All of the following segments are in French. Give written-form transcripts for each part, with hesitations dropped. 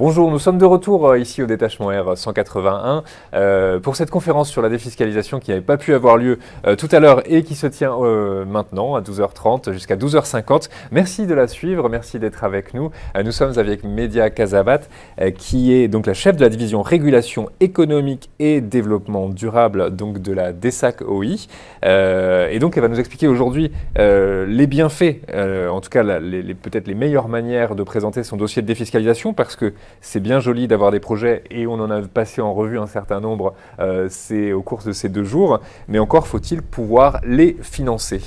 Bonjour, nous sommes de retour ici au détachement R 181 pour cette conférence sur la défiscalisation qui n'avait pas pu avoir lieu tout à l'heure et qui se tient maintenant à 12h30 jusqu'à 12h50. Merci de la suivre, merci d'être avec nous. Nous sommes avec Média Casabat qui est donc la chef de la division régulation économique et développement durable donc de la DESAC OI. Et donc elle va nous expliquer aujourd'hui les bienfaits, en tout cas peut-être les meilleures manières de présenter son dossier de défiscalisation parce que c'est bien joli d'avoir des projets et on en a passé en revue un certain nombre au cours de ces 2 jours, mais encore faut-il pouvoir les financer.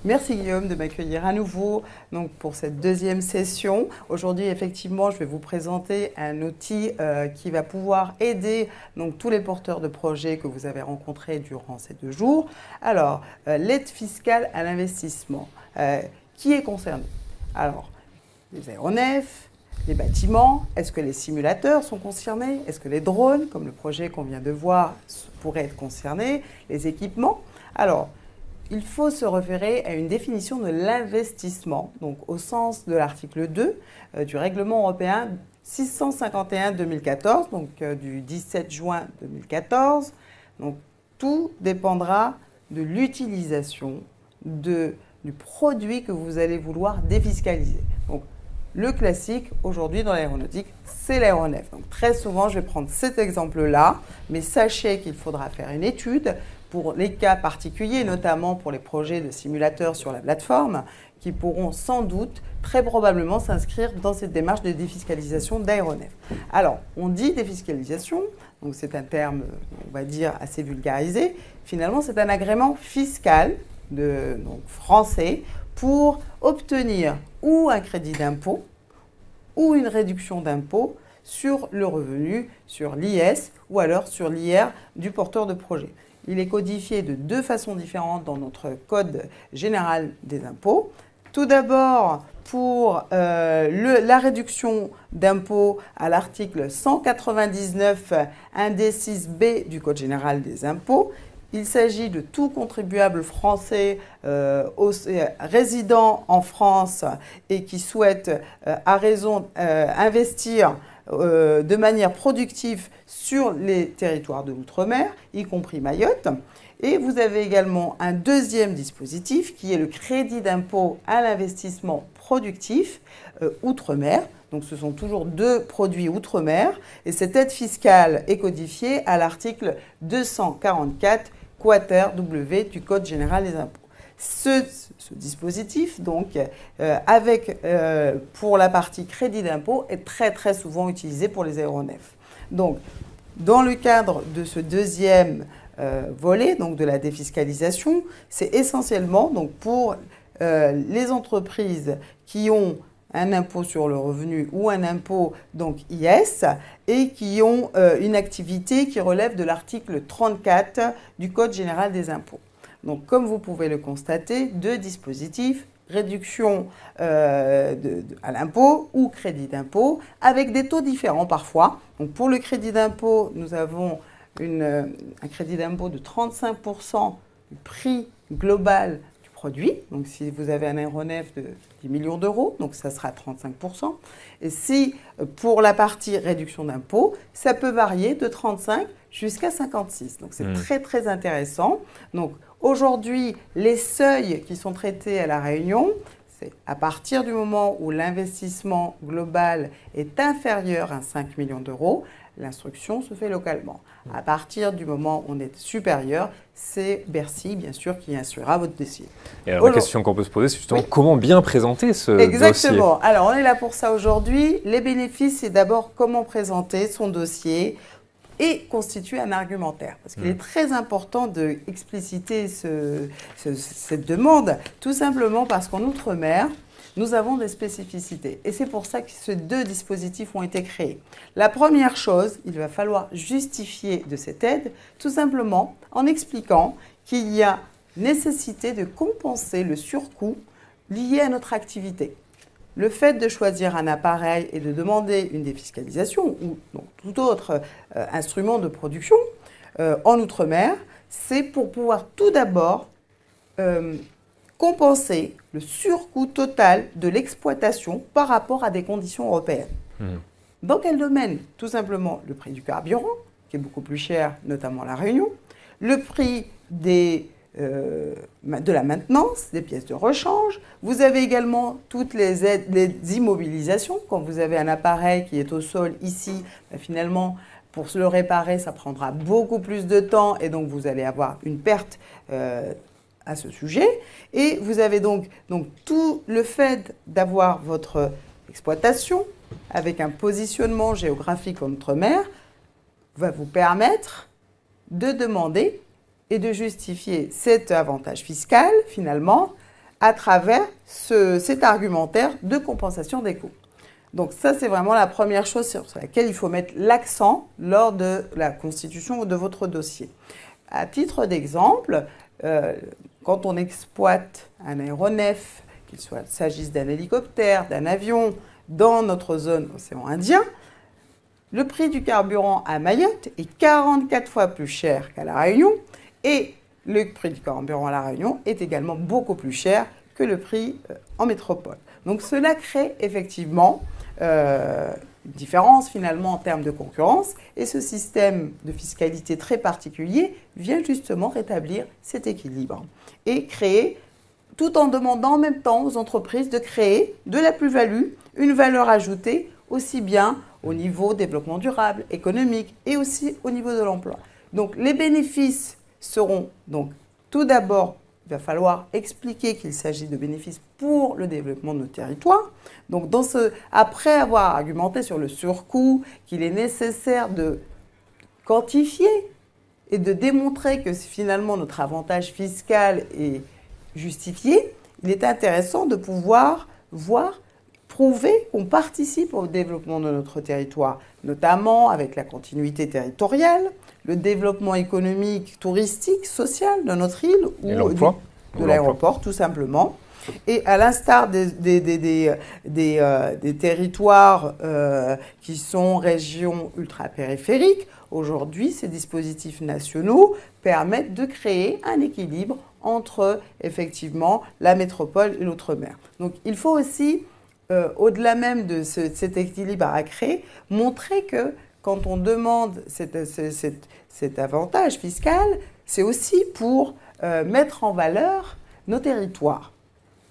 Merci Guillaume de m'accueillir à nouveau donc, pour cette 2e session. Aujourd'hui, effectivement, je vais vous présenter un outil qui va pouvoir aider donc, tous les porteurs de projets que vous avez rencontrés durant ces 2 jours. Alors, l'aide fiscale à l'investissement. Qui est concerné? Alors, les aéronefs, les bâtiments, est-ce que les simulateurs sont concernés? Est-ce que les drones, comme le projet qu'on vient de voir, pourraient être concernés? Les équipements? Alors, il faut se référer à une définition de l'investissement, donc au sens de l'article 2 du règlement européen 651-2014, donc du 17 juin 2014. Donc, tout dépendra de l'utilisation du produit que vous allez vouloir défiscaliser. Donc, le classique, aujourd'hui, dans l'aéronautique, c'est l'aéronef. Donc, très souvent, je vais prendre cet exemple-là, mais sachez qu'il faudra faire une étude pour les cas particuliers, notamment pour les projets de simulateurs sur la plateforme, qui pourront sans doute, très probablement, s'inscrire dans cette démarche de défiscalisation d'aéronefs. Alors, on dit défiscalisation, donc c'est un terme, on va dire, assez vulgarisé. Finalement, c'est un agrément fiscal donc français pour obtenir ou un crédit d'impôt ou une réduction d'impôt sur le revenu, sur l'IS ou alors sur l'IR du porteur de projet. Il est codifié de 2 façons différentes dans notre Code général des impôts. Tout d'abord, pour la réduction d'impôt à l'article 199 indécis B du Code général des impôts, il s'agit de tout contribuable français résident en France et qui souhaite investir de manière productive sur les territoires de l'outre-mer, y compris Mayotte. Et vous avez également un 2e dispositif qui est le crédit d'impôt à l'investissement productif outre-mer. Donc ce sont toujours 2 produits outre-mer. Et cette aide fiscale est codifiée à l'article 244 quater W du Code général des impôts. Ce dispositif, donc, pour la partie crédit d'impôt, est très très souvent utilisé pour les aéronefs. Donc, dans le cadre de ce 2e volet, donc de la défiscalisation, c'est essentiellement donc, pour les entreprises qui ont un impôt sur le revenu ou un impôt donc IS et qui ont une activité qui relève de l'article 34 du Code général des impôts. Donc, comme vous pouvez le constater, 2 dispositifs, réduction à l'impôt ou crédit d'impôt, avec des taux différents parfois. Donc, pour le crédit d'impôt, nous avons un crédit d'impôt de 35% du prix global du produit. Donc, si vous avez un aéronef de 10 millions d'euros, donc ça sera 35%. Et si, pour la partie réduction d'impôt, ça peut varier de 35 jusqu'à 56. Donc, c'est très, très intéressant. Donc, aujourd'hui, les seuils qui sont traités à La Réunion, c'est à partir du moment où l'investissement global est inférieur à 5 millions d'euros, l'instruction se fait localement. À partir du moment où on est supérieur, c'est Bercy, bien sûr, qui instruira votre dossier. Et alors, la question qu'on peut se poser, c'est justement comment bien présenter ce dossier. Exactement. Alors, on est là pour ça aujourd'hui. Les bénéfices, c'est d'abord comment présenter son dossier et constituer un argumentaire. Parce qu'il est très important d'expliciter cette demande, tout simplement parce qu'en Outre-mer, nous avons des spécificités. Et c'est pour ça que ces 2 dispositifs ont été créés. La première chose, il va falloir justifier de cette aide, tout simplement en expliquant qu'il y a nécessité de compenser le surcoût lié à notre activité. Le fait de choisir un appareil et de demander une défiscalisation ou donc, tout autre instrument de production en Outre-mer, c'est pour pouvoir tout d'abord compenser le surcoût total de l'exploitation par rapport à des conditions européennes. Dans quel domaine? Tout simplement le prix du carburant, qui est beaucoup plus cher, notamment à La Réunion, le prix de la maintenance, des pièces de rechange. Vous avez également toutes les aides, les immobilisations. Quand vous avez un appareil qui est au sol ici, finalement, pour le réparer, ça prendra beaucoup plus de temps et donc vous allez avoir une perte à ce sujet. Et vous avez donc tout le fait d'avoir votre exploitation avec un positionnement géographique en outre-mer va vous permettre de demander et de justifier cet avantage fiscal, finalement, à travers cet argumentaire de compensation des coûts. Donc ça, c'est vraiment la première chose sur laquelle il faut mettre l'accent lors de la constitution de votre dossier. À titre d'exemple, quand on exploite un aéronef, qu'il s'agisse d'un hélicoptère, d'un avion, dans notre zone océan Indien, le prix du carburant à Mayotte est 44 fois plus cher qu'à La Réunion et le prix du carburant à La Réunion est également beaucoup plus cher que le prix en métropole. Donc cela crée effectivement une différence finalement en termes de concurrence et ce système de fiscalité très particulier vient justement rétablir cet équilibre et créer, tout en demandant en même temps aux entreprises de créer de la plus-value, une valeur ajoutée aussi bien au niveau développement durable, économique et aussi au niveau de l'emploi. Donc les bénéfices seront donc tout d'abord, il va falloir expliquer qu'il s'agit de bénéfices pour le développement de nos territoires. Donc après avoir argumenté sur le surcoût, qu'il est nécessaire de quantifier et de démontrer que finalement notre avantage fiscal est justifié, il est intéressant de pouvoir prouver qu'on participe au développement de notre territoire, notamment avec la continuité territoriale, le développement économique, touristique, social de notre île ou de l'aéroport tout simplement. Et à l'instar des territoires qui sont régions ultra-périphériques, aujourd'hui, ces dispositifs nationaux permettent de créer un équilibre entre, effectivement, la métropole et l'outre-mer. Donc, il faut aussi, au-delà même de cet équilibre à créer, montrer que quand on demande cet avantage fiscal, c'est aussi pour mettre en valeur nos territoires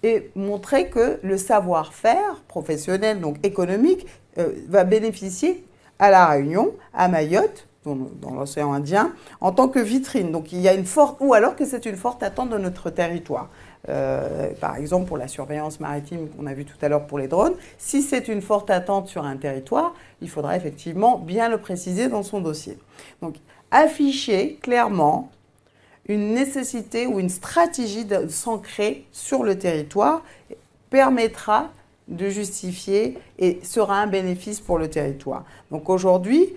et montrer que le savoir-faire professionnel, donc économique, va bénéficier à La Réunion, à Mayotte, dans l'océan Indien, en tant que vitrine. Donc il y a une forte, ou alors que c'est une forte attente de notre territoire. Par exemple, pour la surveillance maritime qu'on a vu tout à l'heure pour les drones, si c'est une forte attente sur un territoire, il faudra effectivement bien le préciser dans son dossier. Donc afficher clairement une nécessité ou une stratégie de s'ancrer sur le territoire permettra de justifier et sera un bénéfice pour le territoire. Donc aujourd'hui,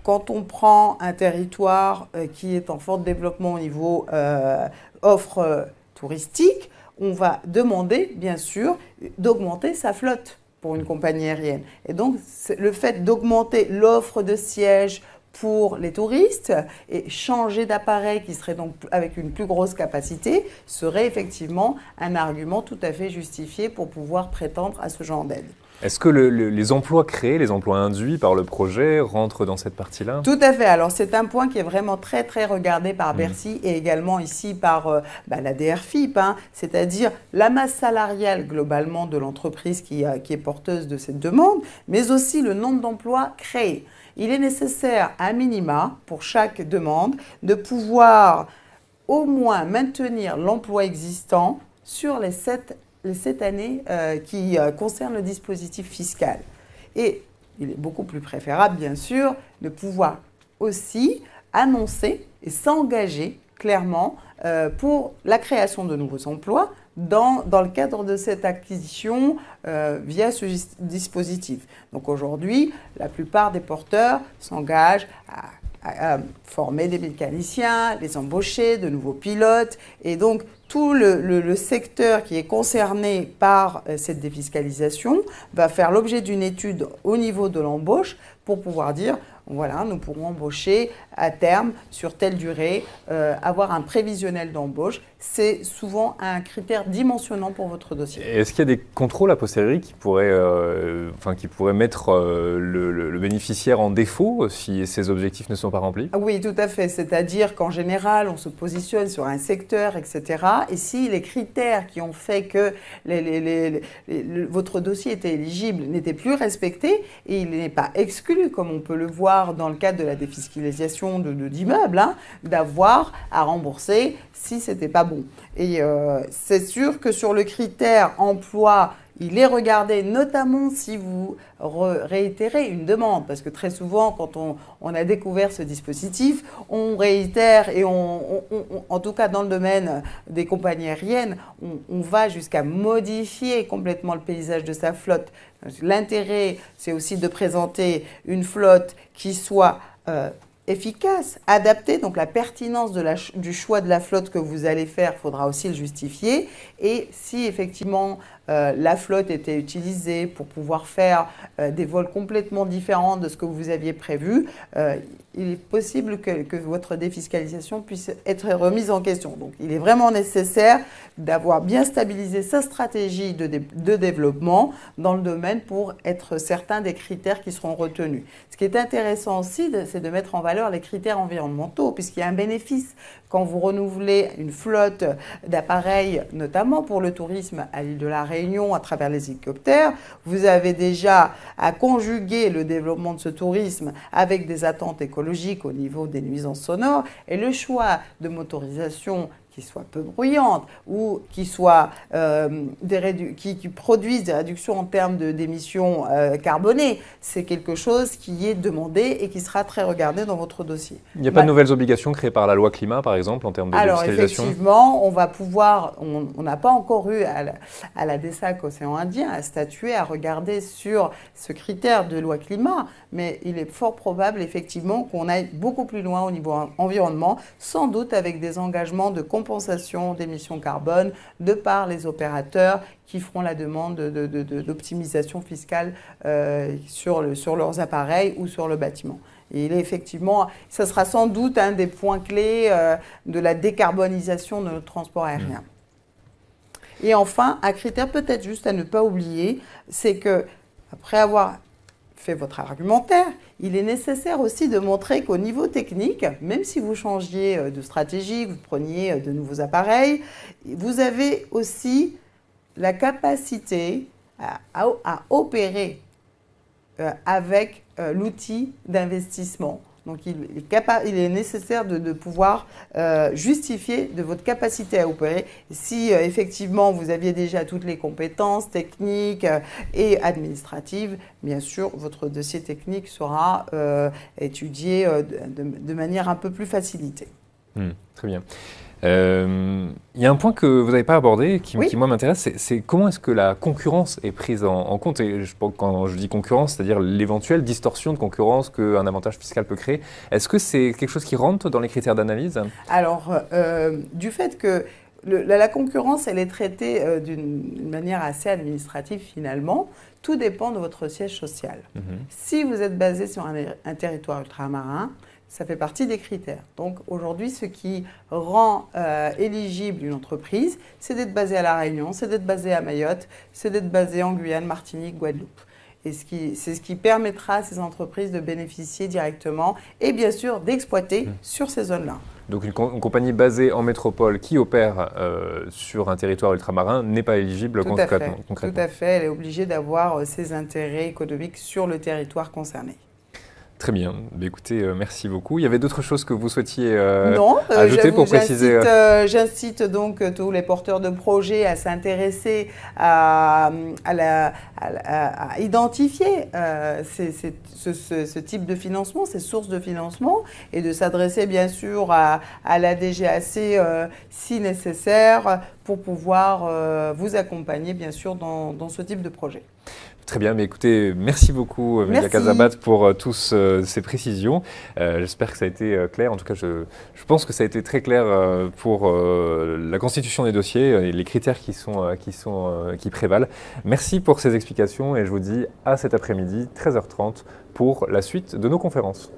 quand on prend un territoire qui est en fort développement au niveau offre touristique, on va demander, bien sûr, d'augmenter sa flotte pour une compagnie aérienne. Et donc, le fait d'augmenter l'offre de sièges pour les touristes et changer d'appareil qui serait donc avec une plus grosse capacité serait effectivement un argument tout à fait justifié pour pouvoir prétendre à ce genre d'aide. Est-ce que les emplois créés, les emplois induits par le projet rentrent dans cette partie-là? Tout à fait. Alors, c'est un point qui est vraiment très, très regardé par Bercy et également ici par la DRFIP, c'est-à-dire la masse salariale globalement de l'entreprise qui est porteuse de cette demande, mais aussi le nombre d'emplois créés. Il est nécessaire, à minima, pour chaque demande, de pouvoir au moins maintenir l'emploi existant sur les 7 années qui concernent le dispositif fiscal. Et il est beaucoup plus préférable, bien sûr, de pouvoir aussi annoncer et s'engager clairement pour la création de nouveaux emplois dans le cadre de cette acquisition via ce dispositif. Donc aujourd'hui, la plupart des porteurs s'engagent à former des mécaniciens, les embaucher, de nouveaux pilotes. Et donc, tout le secteur qui est concerné par cette défiscalisation va faire l'objet d'une étude au niveau de l'embauche pour pouvoir dire voilà, nous pourrons embaucher à terme sur telle durée, avoir un prévisionnel d'embauche. C'est souvent un critère dimensionnant pour votre dossier. Est-ce qu'il y a des contrôles a posteriori qui pourraient mettre le bénéficiaire en défaut si ces objectifs ne sont pas remplis? Oui, tout à fait. C'est-à-dire qu'en général, on se positionne sur un secteur, etc. Et si les critères qui ont fait que votre dossier était éligible n'étaient plus respectés, et il n'est pas exclu, comme on peut le voir dans le cadre de la défiscalisation d'immeubles, hein, d'avoir à rembourser si ce n'était pas bon. Et c'est sûr que sur le critère emploi, il est regardé notamment si vous réitérez une demande, parce que très souvent, quand on a découvert ce dispositif, on réitère et en tout cas dans le domaine des compagnies aériennes, on va jusqu'à modifier complètement le paysage de sa flotte. L'intérêt, c'est aussi de présenter une flotte qui soit efficace, adaptée. Donc la pertinence du choix de la flotte que vous allez faire, il faudra aussi le justifier. Et si effectivement la flotte était utilisée pour pouvoir faire des vols complètement différents de ce que vous aviez prévu, il est possible que votre défiscalisation puisse être remise en question. Donc il est vraiment nécessaire d'avoir bien stabilisé sa stratégie de développement dans le domaine pour être certain des critères qui seront retenus. Ce qui est intéressant aussi, c'est de mettre en valeur les critères environnementaux, puisqu'il y a un bénéfice quand vous renouvelez une flotte d'appareils, notamment pour le tourisme à l'île de la Réunion à travers les hélicoptères. Vous avez déjà à conjuguer le développement de ce tourisme avec des attentes écologiques au niveau des nuisances sonores, et le choix de motorisation qui soit peu bruyante ou qui produisent des réductions en termes d'émissions carbonées, c'est quelque chose qui est demandé et qui sera très regardé dans votre dossier. Il n'y a pas de nouvelles obligations créées par la loi climat, par exemple, en termes de défiscalisation? Alors effectivement, on n'a pas encore eu à la DESAC Océan Indien à statuer, à regarder sur ce critère de loi climat, mais il est fort probable effectivement qu'on aille beaucoup plus loin au niveau environnement, sans doute avec des engagements de compensation d'émissions carbone de par les opérateurs qui feront la demande d'optimisation fiscale sur leurs appareils ou sur le bâtiment. Et il est effectivement, ce sera sans doute un des points clés de la décarbonisation de notre transport aérien. Et enfin, un critère peut-être juste à ne pas oublier, c'est que après avoir fait votre argumentaire, il est nécessaire aussi de montrer qu'au niveau technique, même si vous changiez de stratégie, que vous preniez de nouveaux appareils, vous avez aussi la capacité à opérer avec l'outil d'investissement. Donc il est nécessaire de pouvoir justifier de votre capacité à opérer. Si effectivement vous aviez déjà toutes les compétences techniques et administratives, bien sûr votre dossier technique sera étudié de manière un peu plus facilitée. Très bien. Il y a un point que vous n'avez pas abordé qui moi m'intéresse, c'est comment est-ce que la concurrence est prise en compte. Et quand je dis concurrence, c'est-à-dire l'éventuelle distorsion de concurrence qu'un avantage fiscal peut créer. Est-ce que c'est quelque chose qui rentre dans les critères d'analyse? Alors, du fait que la concurrence, elle est traitée d'une manière assez administrative finalement, tout dépend de votre siège social. Si vous êtes basé sur un territoire ultramarin, ça fait partie des critères. Donc aujourd'hui, ce qui rend éligible une entreprise, c'est d'être basé à La Réunion, c'est d'être basé à Mayotte, c'est d'être basé en Guyane, Martinique, Guadeloupe. Et c'est ce qui permettra à ces entreprises de bénéficier directement et bien sûr d'exploiter sur ces zones-là. Donc une compagnie basée en métropole qui opère sur un territoire ultramarin n'est pas éligible concrètement. Tout à fait, elle est obligée d'avoir ses intérêts économiques sur le territoire concerné. Très bien. Écoutez, merci beaucoup. Il y avait d'autres choses que vous souhaitiez ajouter pour préciser? J'incite donc tous les porteurs de projets à s'intéresser à identifier ce type de financement, ces sources de financement, et de s'adresser bien sûr à la DGAC si nécessaire pour pouvoir vous accompagner bien sûr dans ce type de projet. Très bien, mais écoutez, merci beaucoup Mélia Merci. Casabat pour toutes ces précisions. J'espère que ça a été clair. En tout cas, je pense que ça a été très clair pour la constitution des dossiers et les critères qui prévalent. Merci pour ces explications et je vous dis à cet après-midi, 13h30, pour la suite de nos conférences.